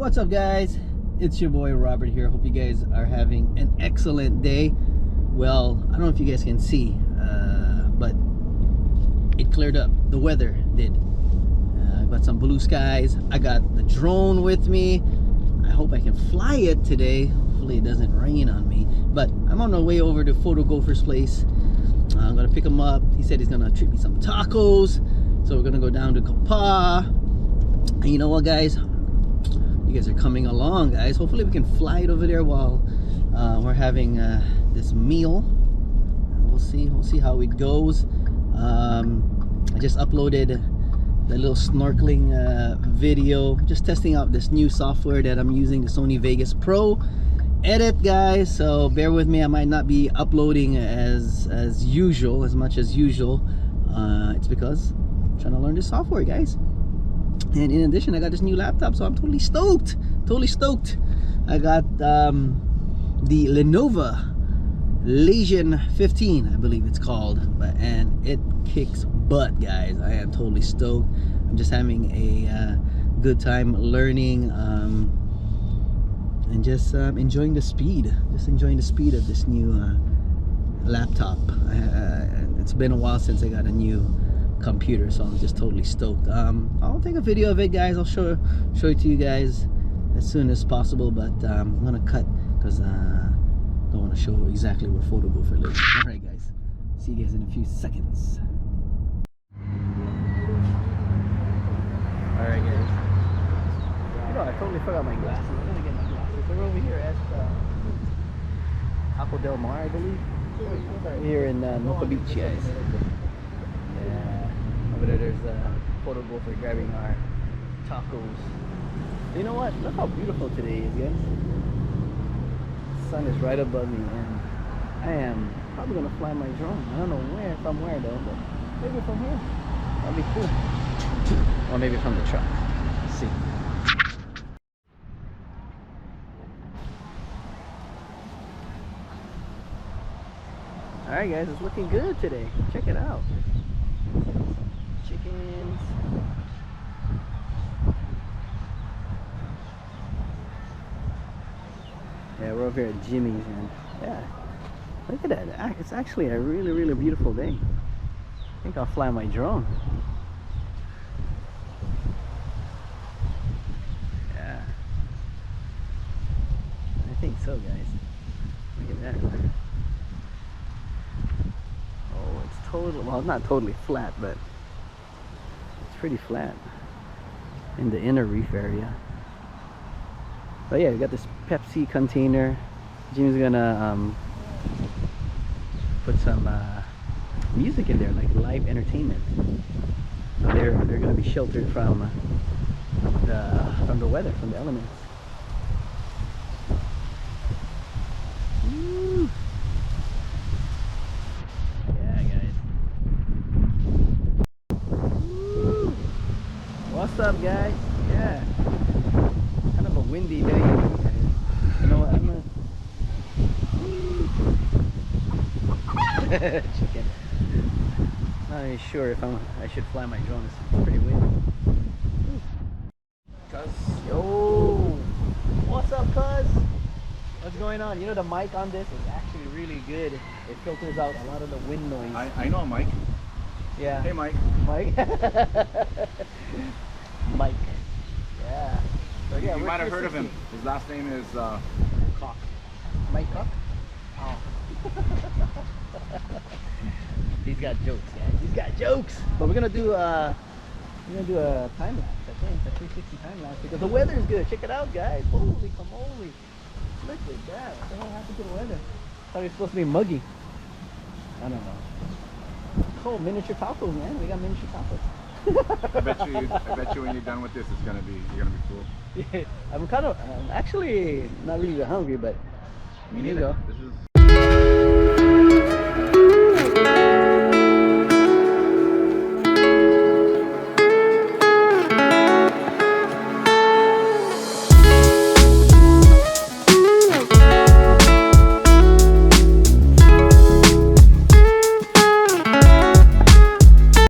What's up, guys? It's your boy Robert here. Hope you guys are having an excellent day. Well, I don't know if you guys can see, but it cleared up. The weather did. I've got some blue skies. I got the drone with me. I hope I can fly it today. Hopefully it doesn't rain on me. But I'm on my way over to Photographer's place. I'm gonna pick him up. He said he's gonna treat me some tacos. So we're gonna go down to Kapaa. And you know what, guys? You guys are coming along, guys. Hopefully we can fly it over there while we're having this meal. We'll see how it goes. I just uploaded the little snorkeling video, just testing out this new software that I'm using, the Sony Vegas Pro Edit, guys. So bear with me. I might not be uploading as much as usual. It's because I'm trying to learn this software, guys. And in addition, I got this new laptop, so I'm totally stoked. I got the Lenovo Legion 15, I believe it's called, and it kicks butt, guys. I am totally stoked. I'm just having a good time learning, and just enjoying the speed of this new laptop. It's been a while since I got a new computer, so I'm just totally stoked. I'll take a video of it, guys. I'll show it to you guys as soon as possible, but I'm gonna cut because I don't want to show exactly where Photographer lives. Alright, guys, see you guys in a few seconds. Alright, guys, you know, I totally forgot my glasses. I'm gonna get my glasses. They're over here at Taco Del Mar, I believe, here in Noka Beach, guys. Over there's a photographer grabbing our tacos. You know what? Look how beautiful today is, guys. The sun is right above me, and I am probably gonna fly my drone. I don't know from where though, but maybe from here. That'd be cool. Or maybe from the truck. Let's see. Alright, guys, it's looking good today. Check it out. Chickens. Yeah, we're over here at Jimmy's, and yeah, look at that. It's actually a really beautiful day. I think I'll fly my drone. Yeah, I think so, guys. Look at that. Oh, it's totally, well, not totally flat, but pretty flat in the inner reef area. But yeah, we got this Pepsi container. Jimmy's gonna put some music in there, like live entertainment. They're gonna be sheltered from the weather, from the elements. Woo. Yeah, guys. What's up, guys? Yeah, kind of a windy day, guys. You know what? I'm gonna chicken. Not really sure if I should fly my drone. It's pretty windy. Cuz, yo, what's up, cuz? What's going on? You know, the mic on this is actually really good. It filters out a lot of the wind noise. I know Mike. Yeah. Hey, Mike. Mike. Mike. Yeah. So, yeah, you might have heard of him. His last name is Cock. Mike Cock? Oh. He's got jokes, guys. He's got jokes. But we're gonna do a time lapse, I think, a 360 time lapse, because the weather is good. Check it out, guys. Holy camole. Look at that. What the hell happened to the weather? I thought it was supposed to be muggy. I don't know. Oh, miniature tacos, man. We got miniature tacos. I bet you when you're done with this, you're gonna be cool. Yeah, I'm actually not really hungry, but Me here you neither. go. This is